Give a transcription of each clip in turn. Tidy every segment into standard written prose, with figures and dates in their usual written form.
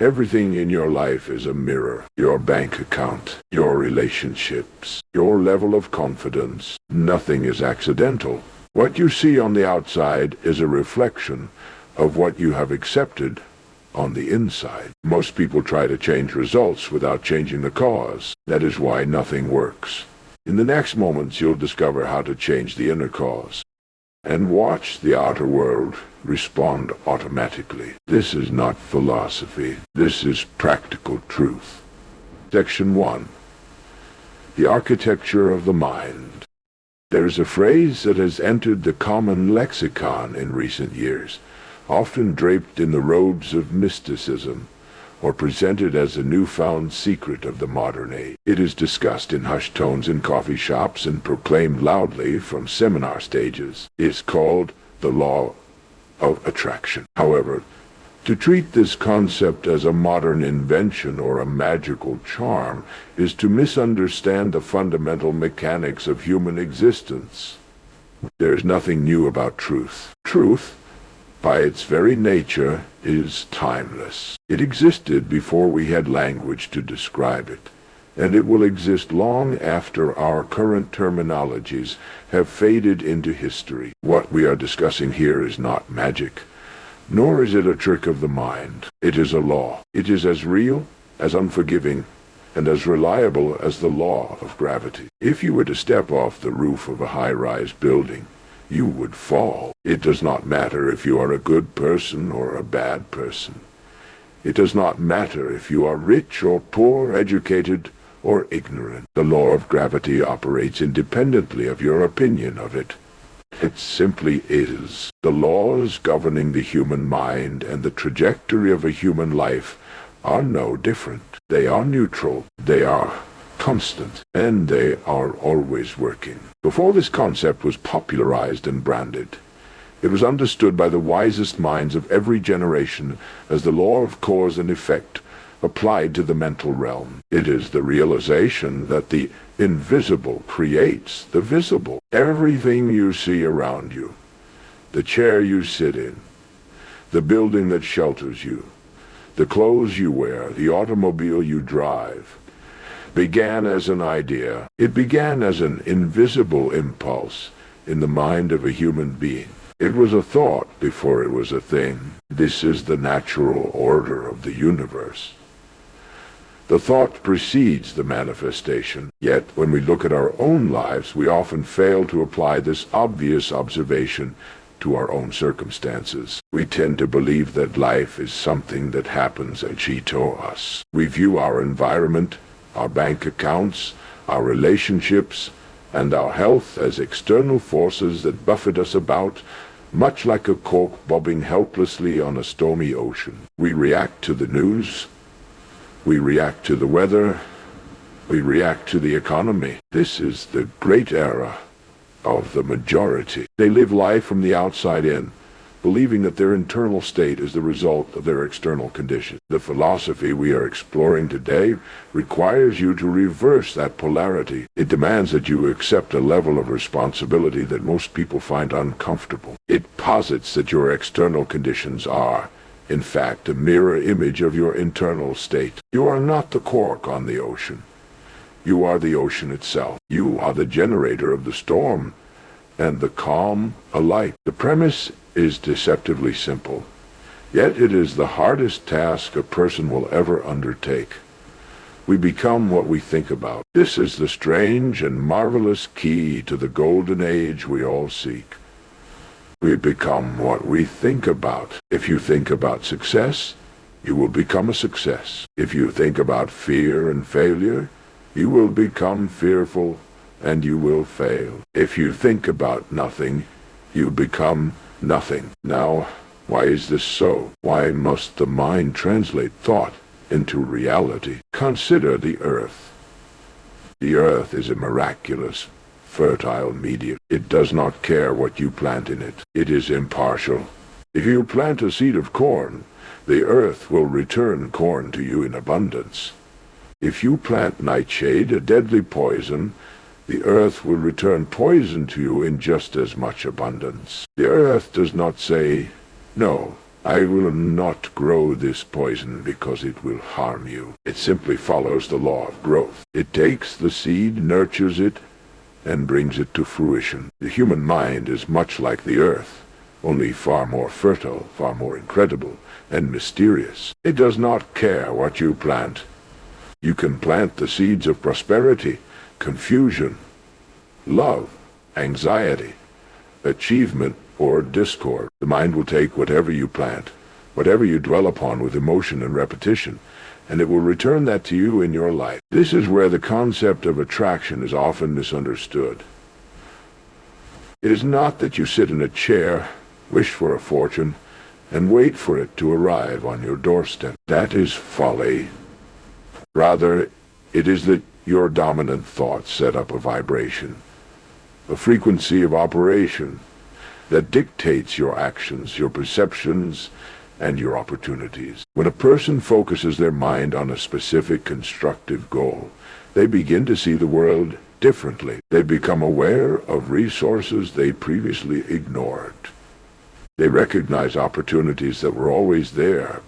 Everything in your life is a mirror. Your bank account, your relationships, your level of confidence. Nothing is accidental. What you see on the outside is a reflection of what you have accepted on the inside. Most people try to change results without changing the cause. That is why nothing works. In the next moments, you'll discover how to change the inner cause and watch the outer world respond automatically. This is not philosophy. This is practical truth. Section 1. The architecture of the mind. There's a phrase that has entered the common lexicon in recent years, often draped in the robes of mysticism, or presented as a newfound secret of the modern age. It is discussed in hushed tones in coffee shops and proclaimed loudly from seminar stages. It's called the law of attraction. However, to treat this concept as a modern invention or a magical charm is to misunderstand the fundamental mechanics of human existence. There is nothing new about truth. Truth, by its very nature, is timeless. It existed before we had language to describe it, and it will exist long after our current terminologies have faded into history. What we are discussing here is not magic, nor is it a trick of the mind. It is a law. It is as real, as unforgiving, and as reliable as the law of gravity. If you were to step off the roof of a high-rise building, you would fall. It does not matter if you are a good person or a bad person. It does not matter if you are rich or poor, educated or ignorant. The law of gravity operates independently of your opinion of it. It simply is. The laws governing the human mind and the trajectory of a human life are no different. They are neutral. They are constant, and they are always working. Before this concept was popularized and branded, it was understood by the wisest minds of every generation as the law of cause and effect applied to the mental realm. It is the realization that the invisible creates the visible. Everything you see around you, the chair you sit in, the building that shelters you, the clothes you wear, the automobile you drive, began as an idea. It began as an invisible impulse in the mind of a human being. It was a thought before it was a thing. This is the natural order of the universe. The thought precedes the manifestation. Yet, when we look at our own lives, we often fail to apply this obvious observation to our own circumstances. We tend to believe that life is something that happens to us. We view our environment, our bank accounts, our relationships, and our health as external forces that buffet us about, much like a cork bobbing helplessly on a stormy ocean. We react to the news, we react to the weather, we react to the economy. This is the great error of the majority. They live life from the outside in, believing that their internal state is the result of their external conditions. The philosophy we are exploring today requires you to reverse that polarity. It demands that you accept a level of responsibility that most people find uncomfortable. It posits that your external conditions are, in fact, a mirror image of your internal state. You are not the cork on the ocean. You are the ocean itself. You are the generator of the storm and the calm alike. The premise is deceptively simple, yet it is the hardest task a person will ever undertake. We become what we think about. This is the strange and marvelous key to the golden age we all seek. We become what we think about. If you think about success, you will become a success. If you think about fear and failure, you will become fearful and you will fail. If you think about nothing, you become nothing. Now, why is this so? Why must the mind translate thought into reality? Consider the earth. The earth is a miraculous, fertile medium. It does not care what you plant in it. It is impartial. If you plant a seed of corn, the earth will return corn to you in abundance. If you plant nightshade, a deadly poison, the earth will return poison to you in just as much abundance. The earth does not say, "No, I will not grow this poison because it will harm you. It simply follows the law of growth. It takes the seed, nurtures it, and brings it to fruition. The human mind is much like the earth, only far more fertile, far more incredible, and mysterious. It does not care what you plant. You can plant the seeds of prosperity, confusion, love, anxiety, achievement, or discord. The mind will take whatever you plant, whatever you dwell upon with emotion and repetition, and it will return that to you in your life. This is where the concept of attraction is often misunderstood. It is not that you sit in a chair, wish for a fortune, and wait for it to arrive on your doorstep. That is folly. Rather, it is that your dominant thoughts set up a vibration, a frequency of operation that dictates your actions, your perceptions, and your opportunities. When a person focuses their mind on a specific constructive goal, they begin to see the world differently. They become aware of resources they previously ignored. They recognize opportunities that were always there,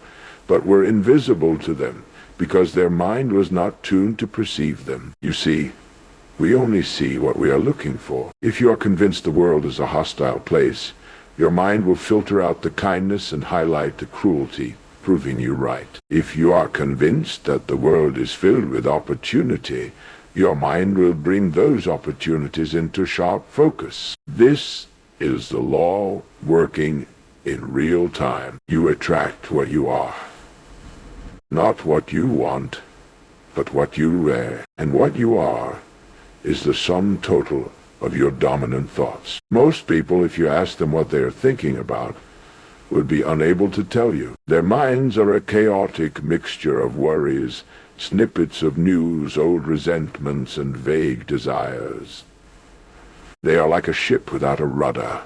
but were invisible to them because their mind was not tuned to perceive them. You see, we only see what we are looking for. If you are convinced the world is a hostile place, your mind will filter out the kindness and highlight the cruelty, proving you right. If you are convinced that the world is filled with opportunity, your mind will bring those opportunities into sharp focus. This is the law working in real time. You attract what you are. Not what you want, but what you wear. And what you are is the sum total of your dominant thoughts. Most people, if you ask them what they are thinking about, would be unable to tell you. Their minds are a chaotic mixture of worries, snippets of news, old resentments, and vague desires. They are like a ship without a rudder,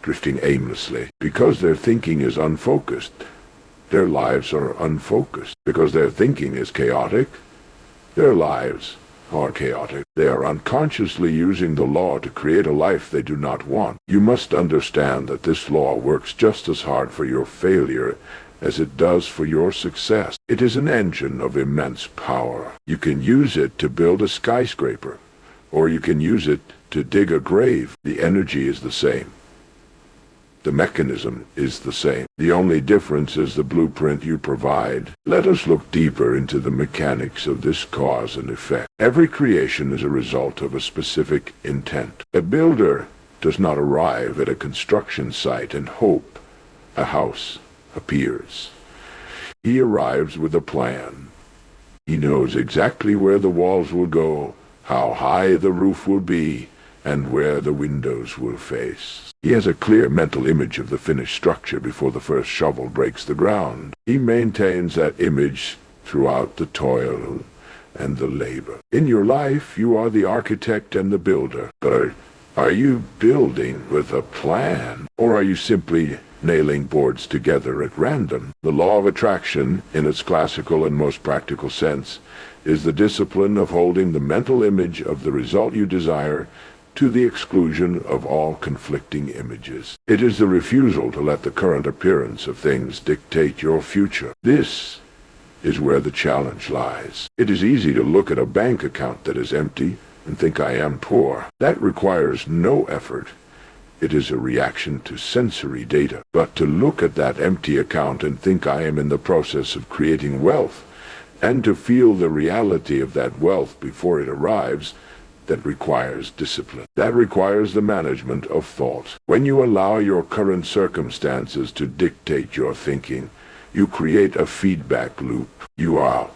drifting aimlessly. Because their thinking is unfocused, their lives are unfocused. Because their thinking is chaotic, their lives are chaotic. They are unconsciously using the law to create a life they do not want. You must understand that this law works just as hard for your failure as it does for your success. It is an engine of immense power. You can use it to build a skyscraper, or you can use it to dig a grave. The energy is the same. The mechanism is the same. The only difference is the blueprint you provide. Let us look deeper into the mechanics of this cause and effect. Every creation is a result of a specific intent. A builder does not arrive at a construction site and hope a house appears. He arrives with a plan. He knows exactly where the walls will go, how high the roof will be, and where the windows will face. He has a clear mental image of the finished structure before the first shovel breaks the ground. He maintains that image throughout the toil and the labor. In your life, you are the architect and the builder. But are you building with a plan, or are you simply nailing boards together at random? The law of attraction, in its classical and most practical sense, is the discipline of holding the mental image of the result you desire to the exclusion of all conflicting images. It is the refusal to let the current appearance of things dictate your future. This is where the challenge lies. It is easy to look at a bank account that is empty and think I am poor. That requires no effort. It is a reaction to sensory data. But to look at that empty account and think I am in the process of creating wealth, and to feel the reality of that wealth before it arrives, that requires discipline. That requires the management of thought. When you allow your current circumstances to dictate your thinking, you create a feedback loop. You are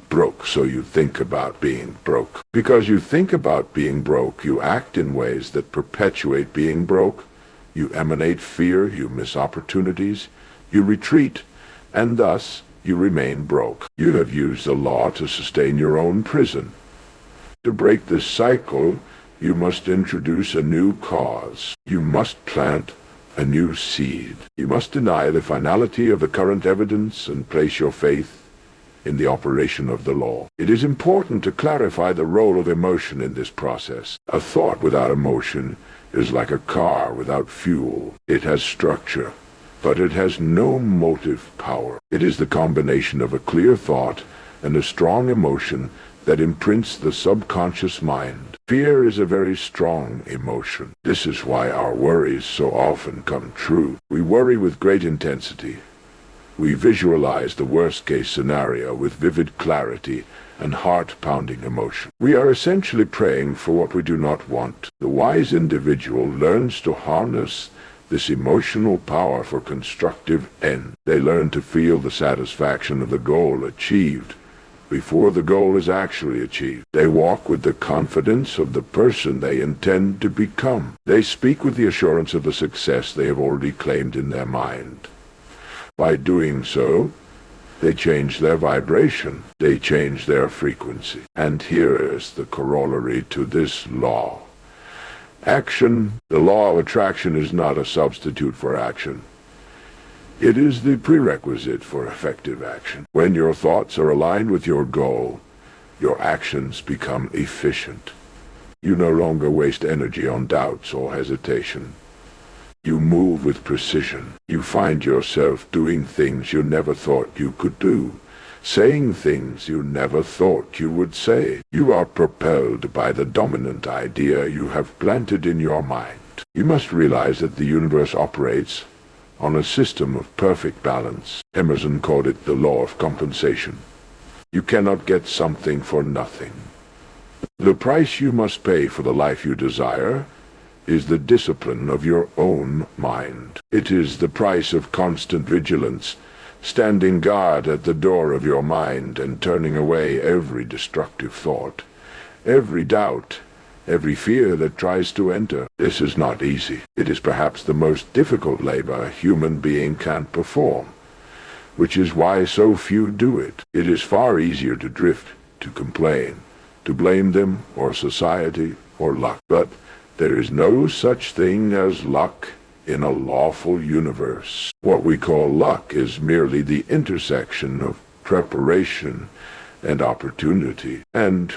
broke, so you think about being broke. Because you think about being broke, you act in ways that perpetuate being broke. You emanate fear, you miss opportunities, you retreat, and thus you remain broke. You have used the law to sustain your own prison. To break this cycle, you must introduce a new cause. You must plant a new seed. You must deny the finality of the current evidence and place your faith in the operation of the law. It is important to clarify the role of emotion in this process. A thought without emotion is like a car without fuel. It has structure, but it has no motive power. It is the combination of a clear thought and a strong emotion that imprints the subconscious mind. Fear is a very strong emotion. This is why our worries so often come true. We worry with great intensity. We visualize the worst-case scenario with vivid clarity and heart-pounding emotion. We are essentially praying for what we do not want. The wise individual learns to harness this emotional power for constructive ends. They learn to feel the satisfaction of the goal achieved before the goal is actually achieved. They walk with the confidence of the person they intend to become. They speak with the assurance of the success they have already claimed in their mind. By doing so, they change their vibration. They change their frequency. And here is the corollary to this law. Action, the law of attraction, is not a substitute for action. It is the prerequisite for effective action. When your thoughts are aligned with your goal, your actions become efficient. You no longer waste energy on doubts or hesitation. You move with precision. You find yourself doing things you never thought you could do, saying things you never thought you would say. You are propelled by the dominant idea you have planted in your mind. You must realize that the universe operates on a system of perfect balance. Emerson called it the law of compensation. You cannot get something for nothing. The price you must pay for the life you desire is the discipline of your own mind. It is the price of constant vigilance, standing guard at the door of your mind and turning away every destructive thought, every doubt, every fear that tries to enter. This is not easy. It is perhaps the most difficult labor a human being can perform, which is why so few do it. It is far easier to drift, to complain, to blame them or society or luck. But there is no such thing as luck in a lawful universe. What we call luck is merely the intersection of preparation and opportunity. And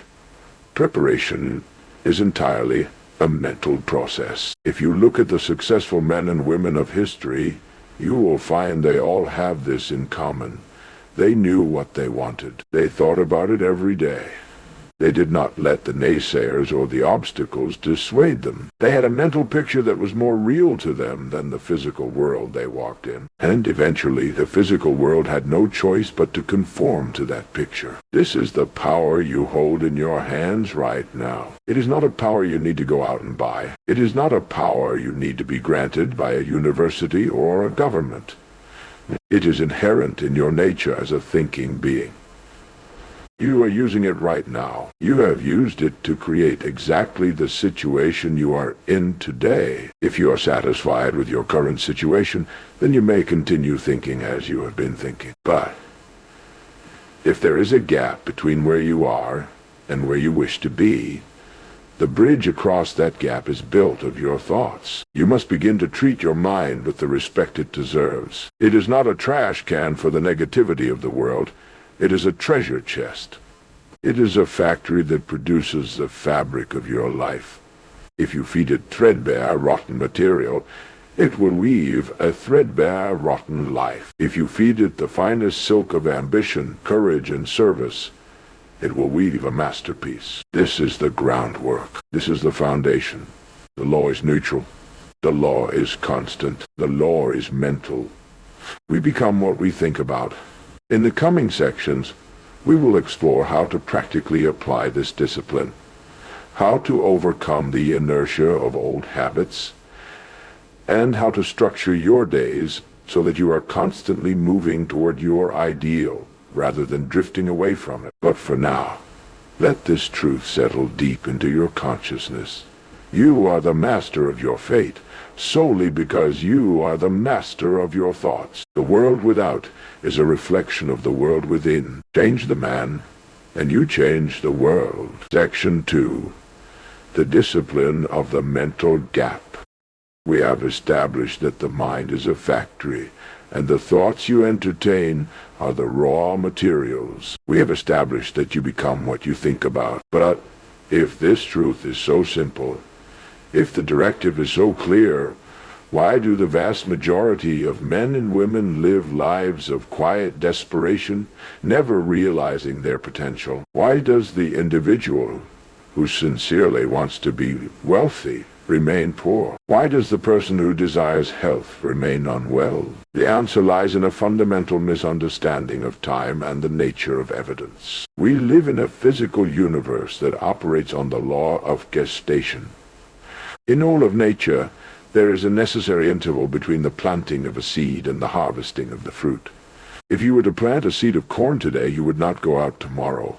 preparation is entirely a mental process. If you look at the successful men and women of history, you will find they all have this in common. They knew what they wanted. They thought about it every day. They did not let the naysayers or the obstacles dissuade them. They had a mental picture that was more real to them than the physical world they walked in. And eventually, the physical world had no choice but to conform to that picture. This is the power you hold in your hands right now. It is not a power you need to go out and buy. It is not a power you need to be granted by a university or a government. It is inherent in your nature as a thinking being. You are using it right now. You have used it to create exactly the situation you are in today. If you are satisfied with your current situation, then you may continue thinking as you have been thinking. But if there is a gap between where you are and where you wish to be, the bridge across that gap is built of your thoughts. You must begin to treat your mind with the respect it deserves. It is not a trash can for the negativity of the world. It is a treasure chest. It is a factory that produces the fabric of your life. If you feed it threadbare, rotten material, it will weave a threadbare, rotten life. If you feed it the finest silk of ambition, courage, and service, it will weave a masterpiece. This is the groundwork. This is the foundation. The law is neutral. The law is constant. The law is mental. We become what we think about. In the coming sections, we will explore how to practically apply this discipline, how to overcome the inertia of old habits, and how to structure your days so that you are constantly moving toward your ideal rather than drifting away from it. But for now, let this truth settle deep into your consciousness. You are the master of your fate, solely because you are the master of your thoughts. The world without is a reflection of the world within. Change the man, and you change the world. Section 2. The discipline of the mental gap. We have established that the mind is a factory, and the thoughts you entertain are the raw materials. We have established that you become what you think about. But if this truth is so simple, if the directive is so clear, Why do the vast majority of men and women live lives of quiet desperation, never realizing their potential? Why does the individual who sincerely wants to be wealthy remain poor? Why does the person who desires health remain unwell? The answer lies in a fundamental misunderstanding of time and the nature of evidence. We live in a physical universe that operates on the law of gestation. In all of nature, there is a necessary interval between the planting of a seed and the harvesting of the fruit. If you were to plant a seed of corn today, you would not go out tomorrow,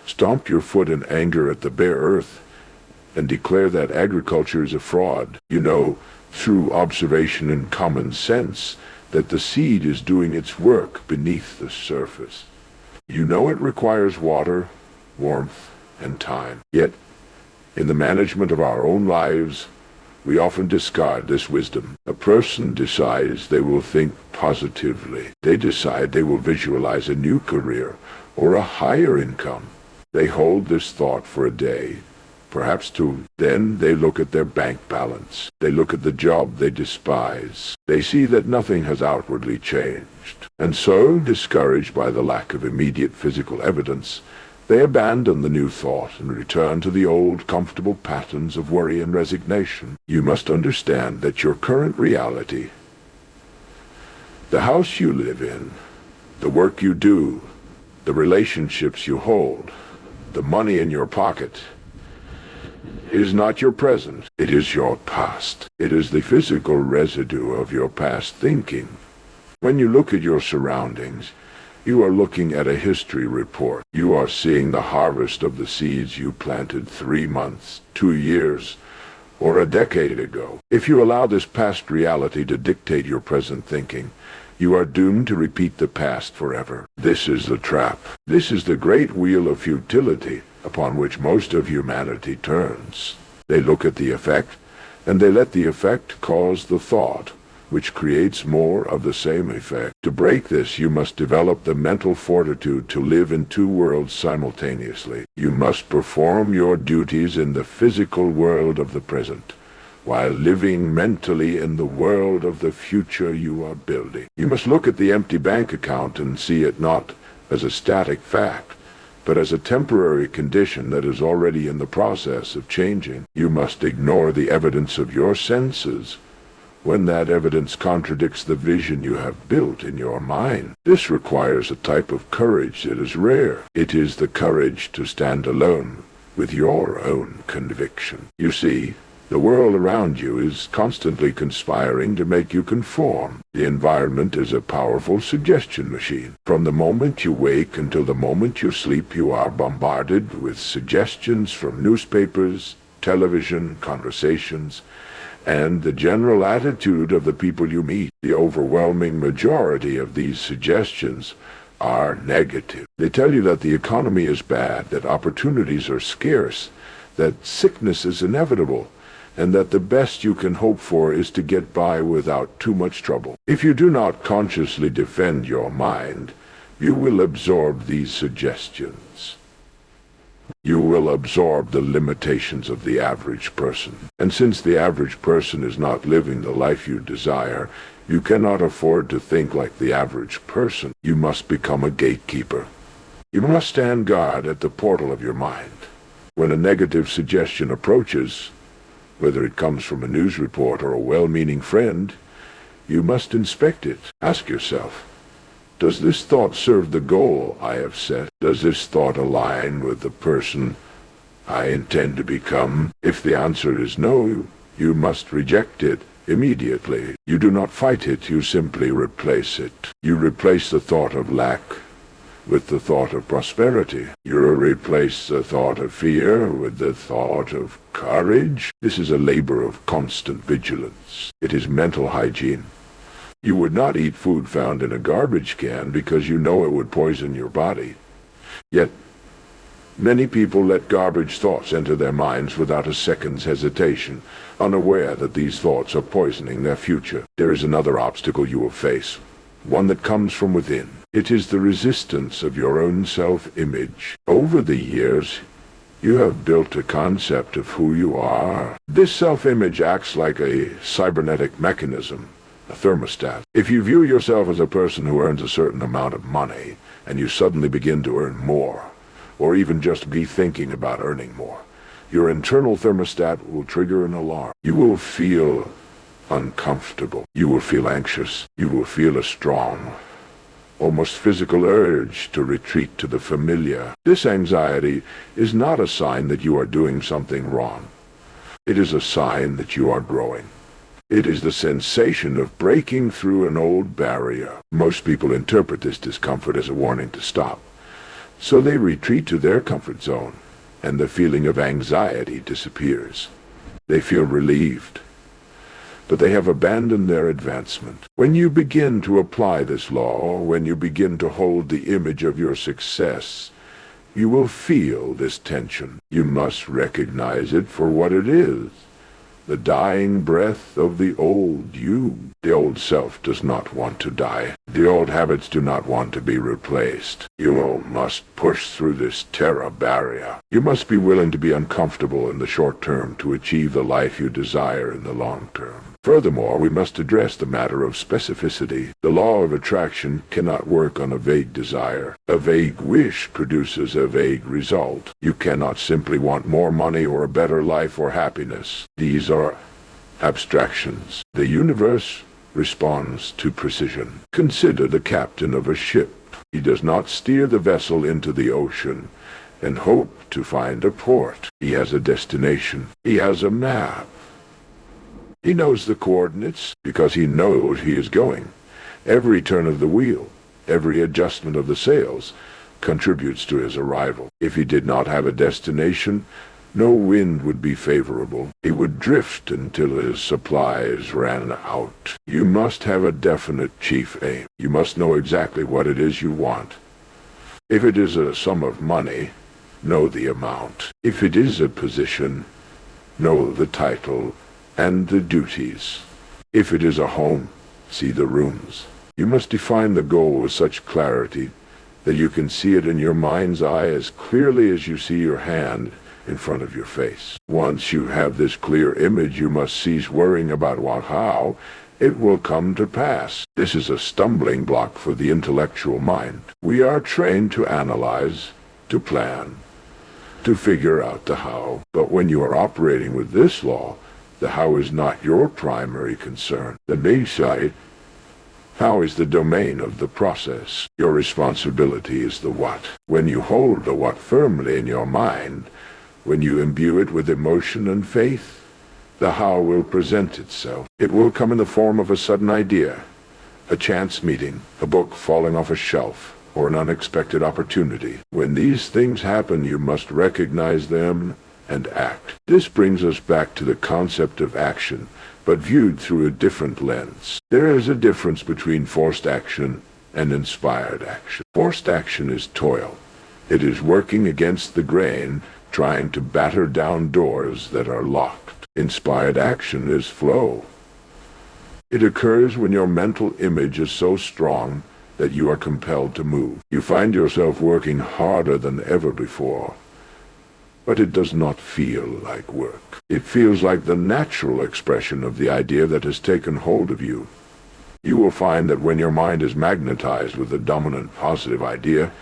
stomp your foot in anger at the bare earth, and declare that agriculture is a fraud. You know, through observation and common sense, that the seed is doing its work beneath the surface. You know it requires water, warmth, and time. Yet, in the management of our own lives, we often discard this wisdom. A person decides they will think positively. They decide they will visualize a new career or a higher income. They hold this thought for a day, perhaps two. Then they look at their bank balance. They look at the job they despise. They see that nothing has outwardly changed. And so, discouraged by the lack of immediate physical evidence, they abandon the new thought and return to the old comfortable patterns of worry and resignation. You must understand that your current reality, the house you live in, the work you do, the relationships you hold, the money in your pocket, is not your present. It is your past. It is the physical residue of your past thinking. When you look at your surroundings, you are looking at a history report. You are seeing the harvest of the seeds you planted 3 months, 2 years, or a decade ago. If you allow this past reality to dictate your present thinking, you are doomed to repeat the past forever. This is the trap. This is the great wheel of futility upon which most of humanity turns. They look at the effect, and they let the effect cause the thought, which creates more of the same effect. To break this, you must develop the mental fortitude to live in 2 worlds simultaneously. You must perform your duties in the physical world of the present, while living mentally in the world of the future you are building. You must look at the empty bank account and see it not as a static fact, but as a temporary condition that is already in the process of changing. You must ignore the evidence of your senses when that evidence contradicts the vision you have built in your mind. This requires a type of courage that is rare. It is the courage to stand alone with your own conviction. You see, the world around you is constantly conspiring to make you conform. The environment is a powerful suggestion machine. From the moment you wake until the moment you sleep, you are bombarded with suggestions from newspapers, television, conversations, and the general attitude of the people you meet. The overwhelming majority of these suggestions are negative. They tell you that the economy is bad, that opportunities are scarce, that sickness is inevitable, and that the best you can hope for is to get by without too much trouble. If you do not consciously defend your mind, you will absorb these suggestions. You will absorb the limitations of the average person. And since the average person is not living the life you desire, you cannot afford to think like the average person. You must become a gatekeeper. You must stand guard at the portal of your mind. When a negative suggestion approaches, whether it comes from a news report or a well-meaning friend, you must inspect it. Ask yourself, does this thought serve the goal I have set? Does this thought align with the person I intend to become? If the answer is no, you must reject it immediately. You do not fight it, you simply replace it. You replace the thought of lack with the thought of prosperity. You replace the thought of fear with the thought of courage. This is a labor of constant vigilance. It is mental hygiene. You would not eat food found in a garbage can because you know it would poison your body. Yet, many people let garbage thoughts enter their minds without a second's hesitation, unaware that these thoughts are poisoning their future. There is another obstacle you will face, one that comes from within. It is the resistance of your own self-image. Over the years, You have built a concept of who you are. This self-image acts like a cybernetic mechanism, a thermostat. If you view yourself as a person who earns a certain amount of money, and you suddenly begin to earn more, or even just be thinking about earning more, your internal thermostat will trigger an alarm. You will feel uncomfortable. You will feel anxious. You will feel a strong, almost physical urge to retreat to the familiar. This anxiety is not a sign that you are doing something wrong. It is a sign that you are growing. It is the sensation of breaking through an old barrier. Most people interpret this discomfort as a warning to stop. So they retreat to their comfort zone, and the feeling of anxiety disappears. They feel relieved, but they have abandoned their advancement. When you begin to apply this law, when you begin to hold the image of your success, you will feel this tension. You must recognize it for what it is. The dying breath of the old you. The old self does not want to die. The old habits do not want to be replaced. You must push through this terror barrier. You must be willing to be uncomfortable in the short term to achieve the life you desire in the long term. Furthermore, we must address the matter of specificity. The law of attraction cannot work on a vague desire. A vague wish produces a vague result. You cannot simply want more money or a better life or happiness. These are abstractions. The universe responds to precision. Consider the captain of a ship. He does not steer the vessel into the ocean and hope to find a port. He has a destination. He has a map. He knows the coordinates because he knows he is going. Every turn of the wheel, every adjustment of the sails, contributes to his arrival. If he did not have a destination, no wind would be favorable. He would drift until his supplies ran out. You must have a definite chief aim. You must know exactly what it is you want. If it is a sum of money, know the amount. If it is a position, know the title and the duties. If it is a home, see the rooms. You must define the goal with such clarity that you can see it in your mind's eye as clearly as you see your hand in front of your face. Once you have this clear image, you must cease worrying about how it will come to pass. This is a stumbling block for the intellectual mind. We are trained to analyze, to plan, to figure out the how. But when you are operating with this law, the how is not your primary concern. The B-side, how is the domain of the process. Your responsibility is the what. When you hold the what firmly in your mind, when you imbue it with emotion and faith, the how will present itself. It will come in the form of a sudden idea, a chance meeting, a book falling off a shelf, or an unexpected opportunity. When these things happen, you must recognize them and act. This brings us back to the concept of action, but viewed through a different lens. There is a difference between forced action and inspired action. Forced action is toil. It is working against the grain, trying to batter down doors that are locked. Inspired action is flow. It occurs when your mental image is so strong that you are compelled to move. You find yourself working harder than ever before. But it does not feel like work. It feels like the natural expression of the idea that has taken hold of you. You will find that when your mind is magnetized with the dominant positive idea,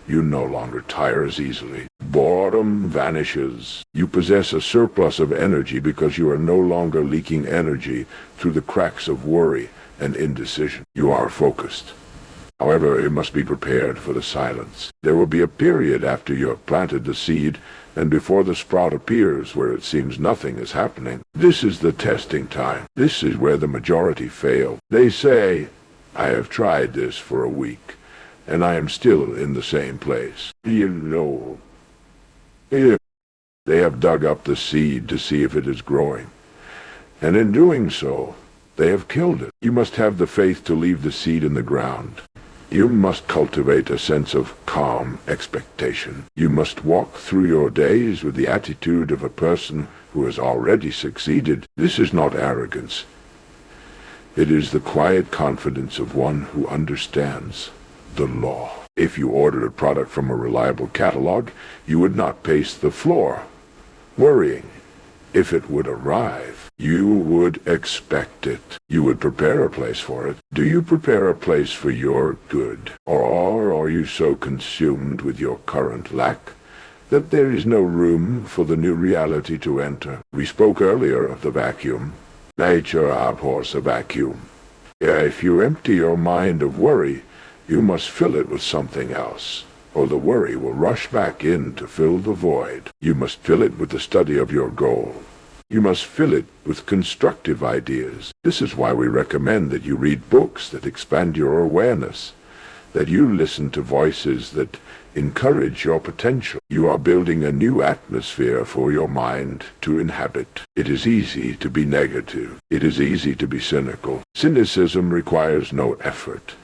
you no longer tire as easily. Boredom vanishes. You possess a surplus of energy because you are no longer leaking energy through the cracks of worry and indecision. You are focused. However, you must be prepared for the silence. There will be a period after you have planted the seed and before the sprout appears where it seems nothing is happening. This is the testing time. This is where the majority fail. They say, I have tried this for a week, and I am still in the same place. You know, they have dug up the seed to see if it is growing, and in doing so, they have killed it. You must have the faith to leave the seed in the ground. You must cultivate a sense of calm expectation. You must walk through your days with the attitude of a person who has already succeeded. This is not arrogance. It is the quiet confidence of one who understands the law. If you ordered a product from a reliable catalog, you would not pace the floor, worrying if it would arrive. You would expect it. You would prepare a place for it. Do you prepare a place for your good? Or are you so consumed with your current lack that there is no room for the new reality to enter? We spoke earlier of the vacuum. Nature abhors a vacuum. If you empty your mind of worry, you must fill it with something else, or the worry will rush back in to fill the void. You must fill it with the study of your goal. You must fill it with constructive ideas. This is why we recommend that you read books that expand your awareness, that you listen to voices that encourage your potential. You are building a new atmosphere for your mind to inhabit. It is easy to be negative. It is easy to be cynical. Cynicism requires no effort.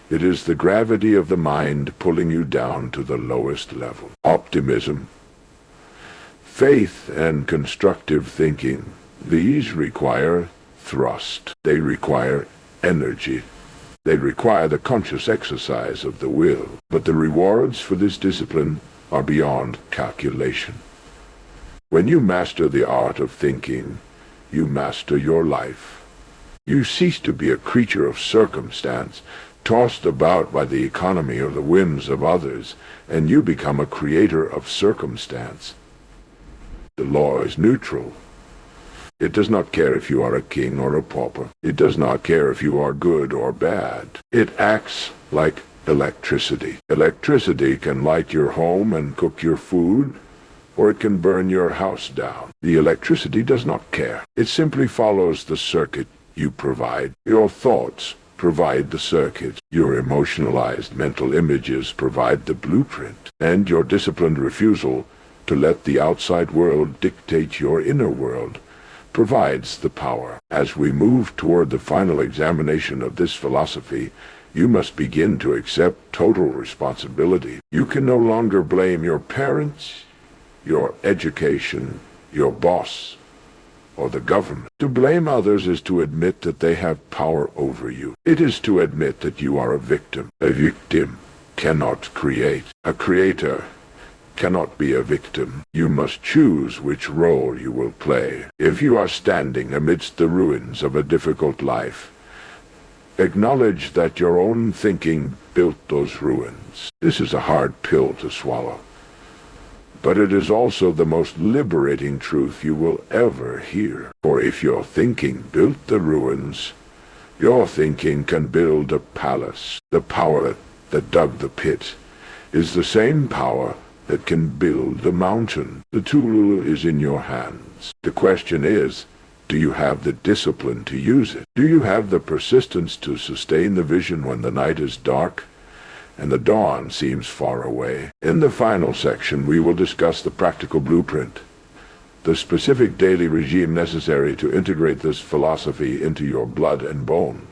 It is the gravity of the mind pulling you down to the lowest level. Optimism, faith, and constructive thinking, these require thrust. They require energy. They require the conscious exercise of the will. But the rewards for this discipline are beyond calculation. When you master the art of thinking, you master your life. You cease to be a creature of circumstance, tossed about by the economy or the whims of others, and you become a creator of circumstance. The law is neutral. It does not care if you are a king or a pauper. It does not care if you are good or bad. It acts like electricity. Electricity can light your home and cook your food, or it can burn your house down. The electricity does not care. It simply follows the circuit you provide. Your thoughts provide the circuit. Your emotionalized mental images provide the blueprint. And your disciplined refusal to let the outside world dictate your inner world provides the power. As we move toward the final examination of this philosophy, you must begin to accept total responsibility. You can no longer blame your parents, your education, your boss, or the government. To blame others is to admit that they have power over you. It is to admit that you are a victim. A victim cannot create. A creator cannot be a victim. You must choose which role you will play. If you are standing amidst the ruins of a difficult life, acknowledge that your own thinking built those ruins. This is a hard pill to swallow, but it is also the most liberating truth you will ever hear. For if your thinking built the ruins, your thinking can build a palace. The power that dug the pit is the same power that can build the mountain. The tool is in your hands. The question is, do you have the discipline to use it? Do you have the persistence to sustain the vision when the night is dark and the dawn seems far away? In the final section, we will discuss the practical blueprint, the specific daily regime necessary to integrate this philosophy into your blood and bone,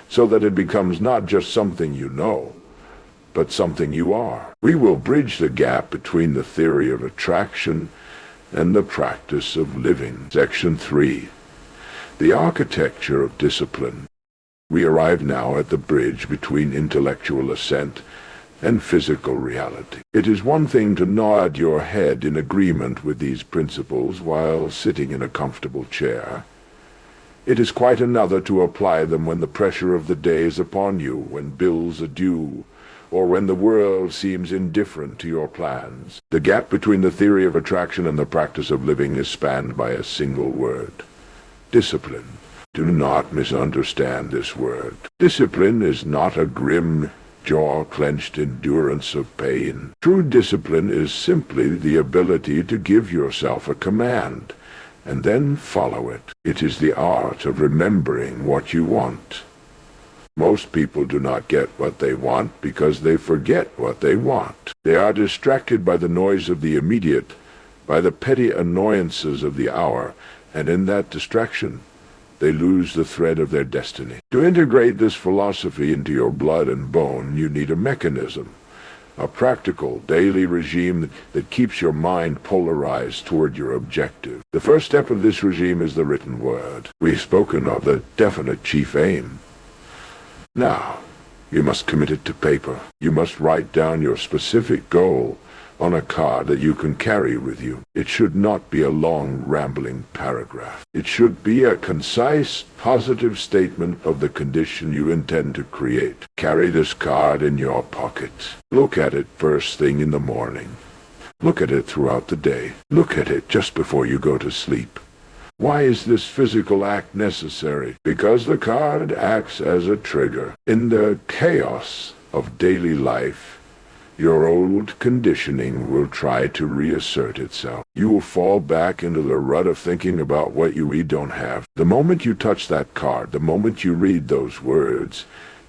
so that it becomes not just something you know, but something you are. We will bridge the gap between the theory of attraction and the practice of living. Section 3. The architecture of discipline. We arrive now at the bridge between intellectual assent and physical reality. It is one thing to nod your head in agreement with these principles while sitting in a comfortable chair. It is quite another to apply them when the pressure of the day is upon you, when bills are due, or when the world seems indifferent to your plans. The gap between the theory of attraction and the practice of living is spanned by a single word: discipline. Do not misunderstand this word. Discipline is not a grim, jaw-clenched endurance of pain. True discipline is simply the ability to give yourself a command, and then follow it. It is the art of remembering what you want. Most people do not get what they want because they forget what they want. They are distracted by the noise of the immediate, by the petty annoyances of the hour, and in that distraction, they lose the thread of their destiny. To integrate this philosophy into your blood and bone, you need a mechanism, a practical, daily regime that keeps your mind polarized toward your objective. The first step of this regime is the written word. We've spoken of the definite chief aim. Now, You must commit it to paper. You must write down your specific goal on a card that you can carry with you. It should not be a long, rambling paragraph. It should be a concise, positive statement of the condition you intend to create. Carry this card in your pocket. Look at it first thing in the morning. Look at it throughout the day. Look at it just before you go to sleep. Why is this physical act necessary? Because the card acts as a trigger. In the chaos of daily life, your old conditioning will try to reassert itself. You will fall back into the rut of thinking about what you really don't have. The moment you touch that card, the moment you read those words,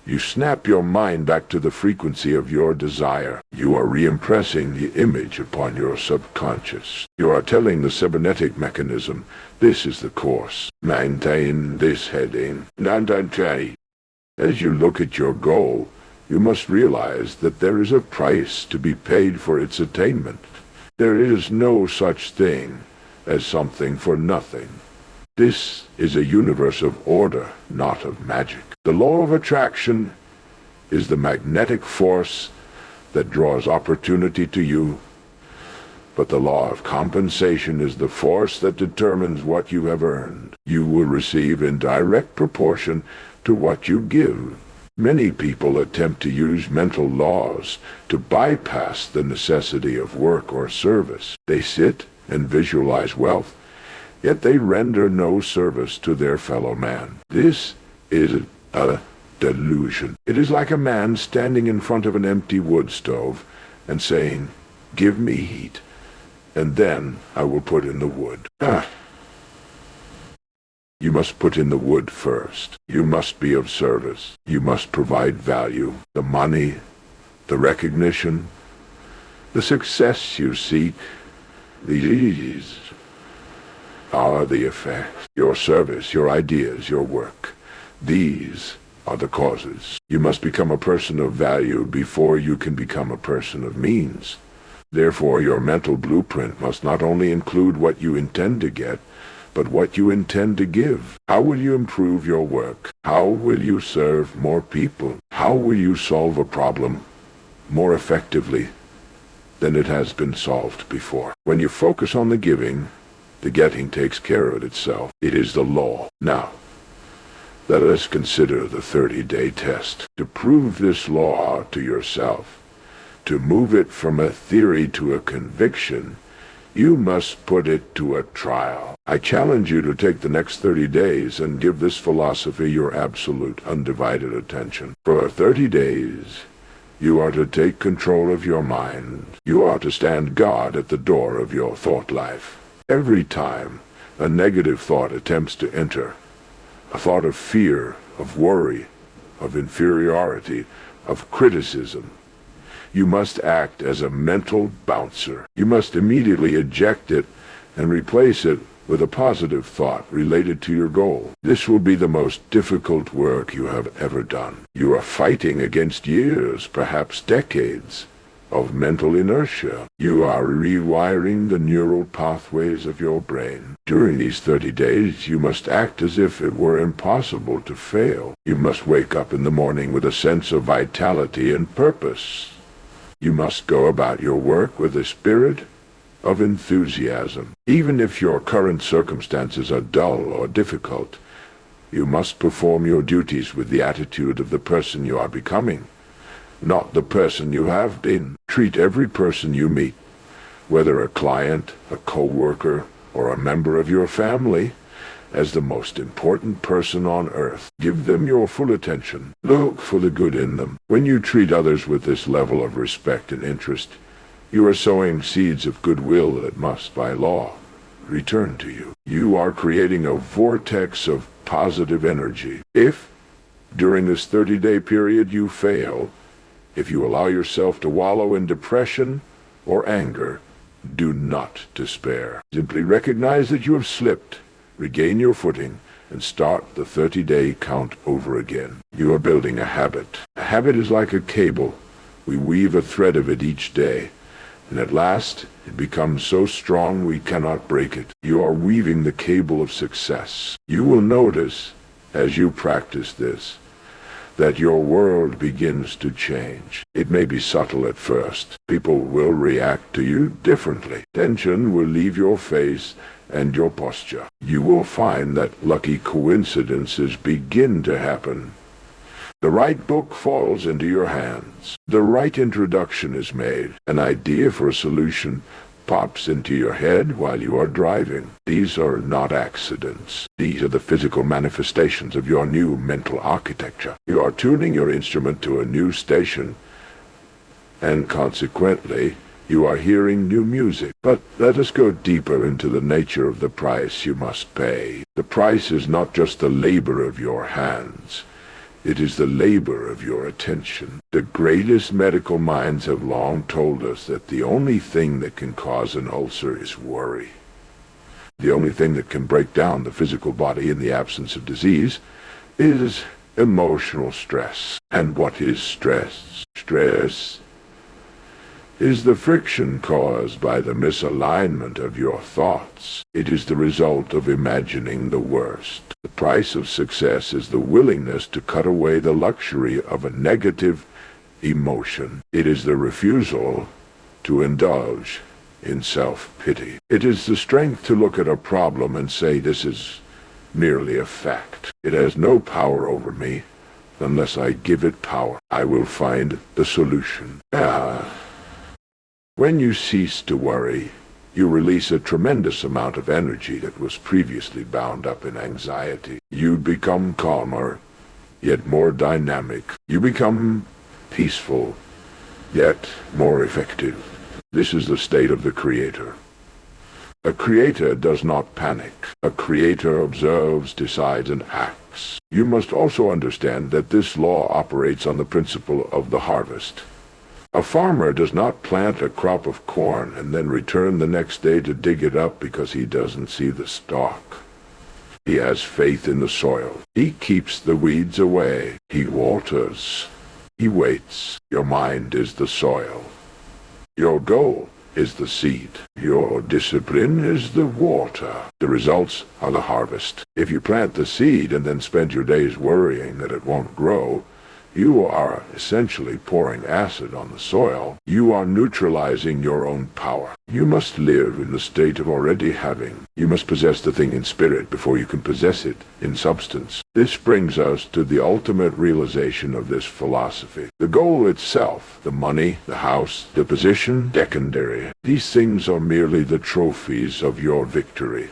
you snap your mind back to the frequency of your desire. You are re-impressing the image upon your subconscious. You are telling the cybernetic mechanism, this is the course. Maintain this heading. As you look at your goal, you must realize that there is a price to be paid for its attainment. There is no such thing as something for nothing. This is a universe of order, not of magic. The law of attraction is the magnetic force that draws opportunity to you, but the law of compensation is the force that determines what you have earned. You will receive in direct proportion to what you give. Many people attempt to use mental laws to bypass the necessity of work or service. They sit and visualize wealth, yet they render no service to their fellow man. This is a delusion. It is like a man standing in front of an empty wood stove and saying, "Give me heat, and then I will put in the wood." You must put in the wood first. You must be of service. You must provide value. The money, the recognition, the success you seek, these are the effects. Your service, your ideas, your work. These are the causes. You must become a person of value before you can become a person of means. Therefore, your mental blueprint must not only include what you intend to get, but what you intend to give. How will you improve your work? How will you serve more people? How will you solve a problem more effectively than it has been solved before? When you focus on the giving, the getting takes care of itself. It is the law. Now, let us consider the 30-day test. To prove this law to yourself, to move it from a theory to a conviction, you must put it to a trial. I challenge you to take the next 30 days and give this philosophy your absolute, undivided attention. For 30 days, you are to take control of your mind. You are to stand guard at the door of your thought life. Every time a negative thought attempts to enter, a thought of fear, of worry, of inferiority, of criticism, you must act as a mental bouncer. You must immediately eject it and replace it with a positive thought related to your goal. This will be the most difficult work you have ever done. You are fighting against years, perhaps decades, of mental inertia. You are rewiring the neural pathways of your brain. During these 30 days, you must act as if it were impossible to fail. You must wake up in the morning with a sense of vitality and purpose. You must go about your work with a spirit of enthusiasm. Even if your current circumstances are dull or difficult, you must perform your duties with the attitude of the person you are becoming, not the person you have been. Treat every person you meet, whether a client, a co-worker, or a member of your family, as the most important person on earth. Give them your full attention. Look for the good in them. When you treat others with this level of respect and interest, you are sowing seeds of goodwill that must, by law, return to you. You are creating a vortex of positive energy. If, during this 30-day period, you fail, if you allow yourself to wallow in depression or anger, do not despair. Simply recognize that you have slipped, regain your footing, and start the 30-day count over again. You are building a habit. A habit is like a cable. We weave a thread of it each day, and at last it becomes so strong we cannot break it. You are weaving the cable of success. You will notice, as you practice this, that your world begins to change. It may be subtle at first. People will react to you differently. Tension will leave your face and your posture. You will find that lucky coincidences begin to happen. The right book falls into your hands. The right introduction is made. An idea for a solution pops into your head while you are driving. These are not accidents. These are the physical manifestations of your new mental architecture. You are tuning your instrument to a new station, and consequently, you are hearing new music. But let us go deeper into the nature of the price you must pay. The price is not just the labor of your hands. It is the labor of your attention. The greatest medical minds have long told us that the only thing that can cause an ulcer is worry. The only thing that can break down the physical body in the absence of disease is emotional stress. And what is stress? Stress is the friction caused by the misalignment of your thoughts. It is the result of imagining the worst. The price of success is the willingness to cut away the luxury of a negative emotion. It is the refusal to indulge in self-pity. It is the strength to look at a problem and say, this is merely a fact. It has no power over me unless I give it power. I will find the solution. When you cease to worry, you release a tremendous amount of energy that was previously bound up in anxiety. You become calmer, yet more dynamic. You become peaceful, yet more effective. This is the state of the creator. A creator does not panic. A creator observes, decides, and acts. You must also understand that this law operates on the principle of the harvest. A farmer does not plant a crop of corn and then return the next day to dig it up because he doesn't see the stalk. He has faith in the soil. He keeps the weeds away. He waters. He waits. Your mind is the soil. Your goal is the seed. Your discipline is the water. The results are the harvest. If you plant the seed and then spend your days worrying that it won't grow, you are essentially pouring acid on the soil. You are neutralizing your own power. You must live in the state of already having. You must possess the thing in spirit before you can possess it in substance. This brings us to the ultimate realization of this philosophy. The goal itself, the money, the house, the position, secondary. These things are merely the trophies of your victory.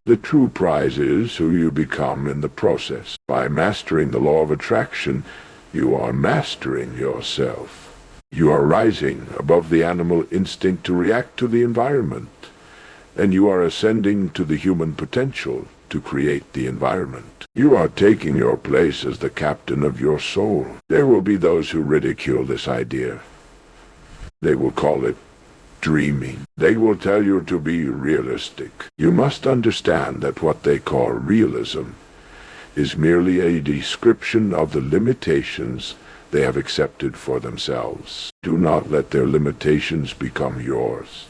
The true prize is who you become in the process. By mastering the law of attraction, you are mastering yourself. You are rising above the animal instinct to react to the environment, and you are ascending to the human potential to create the environment. You are taking your place as the captain of your soul. There will be those who ridicule this idea. They will call it dreaming. They will tell you to be realistic. You must understand that what they call realism is merely a description of the limitations they have accepted for themselves. Do not let their limitations become yours.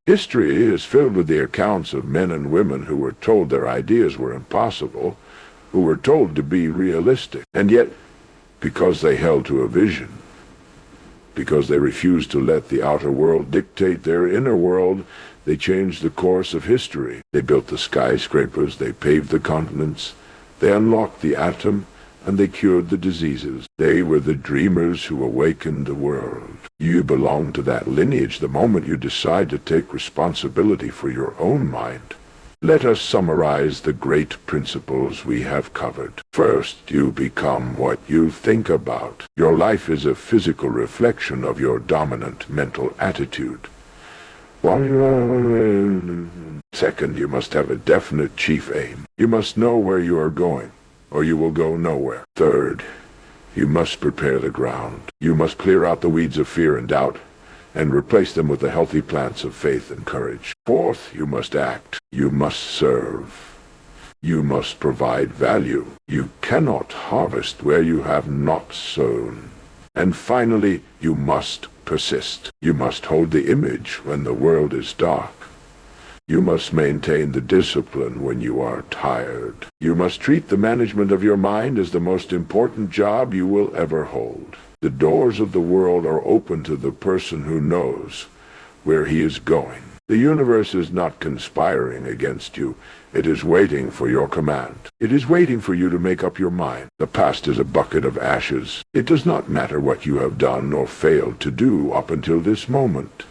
History is filled with the accounts of men and women who were told their ideas were impossible, who were told to be realistic, and yet, because they held to a vision, because they refused to let the outer world dictate their inner world, they changed the course of history. They built the skyscrapers, they paved the continents, they unlocked the atom, and they cured the diseases. They were the dreamers who awakened the world. You belong to that lineage the moment you decide to take responsibility for your own mind. Let us summarize the great principles we have covered. First, you become what you think about. Your life is a physical reflection of your dominant mental attitude. Second, you must have a definite chief aim. You must know where you are going, or you will go nowhere. Third, you must prepare the ground. You must clear out the weeds of fear and doubt, and replace them with the healthy plants of faith and courage. Fourth, you must act. You must serve. You must provide value. You cannot harvest where you have not sown. And finally, you must persist. You must hold the image when the world is dark. You must maintain the discipline when you are tired. You must treat the management of your mind as the most important job you will ever hold. The doors of the world are open to the person who knows where he is going. The universe is not conspiring against you. It is waiting for your command. It is waiting for you to make up your mind. The past is a bucket of ashes. It does not matter what you have done or failed to do up until this moment.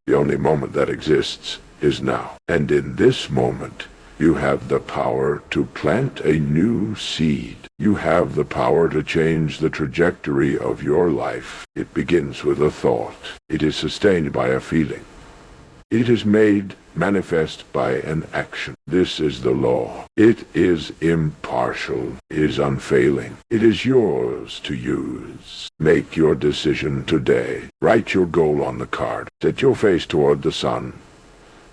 The only moment that exists is now. And in this moment, you have the power to plant a new seed. You have the power to change the trajectory of your life. It begins with a thought. It is sustained by a feeling. It is made manifest by an action. This is the law. It is impartial. It is unfailing. It is yours to use. Make your decision today. Write your goal on the card. Set your face toward the sun,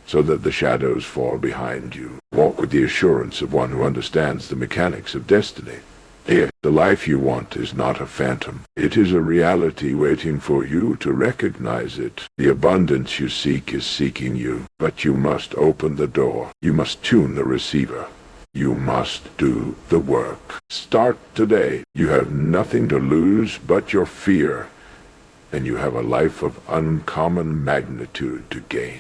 so that the shadows fall behind you. Walk with the assurance of one who understands the mechanics of destiny. Here, the life you want is not a phantom. It is a reality waiting for you to recognize it. The abundance you seek is seeking you, but you must open the door. You must tune the receiver. You must do the work. Start today. You have nothing to lose but your fear, and you have a life of uncommon magnitude to gain.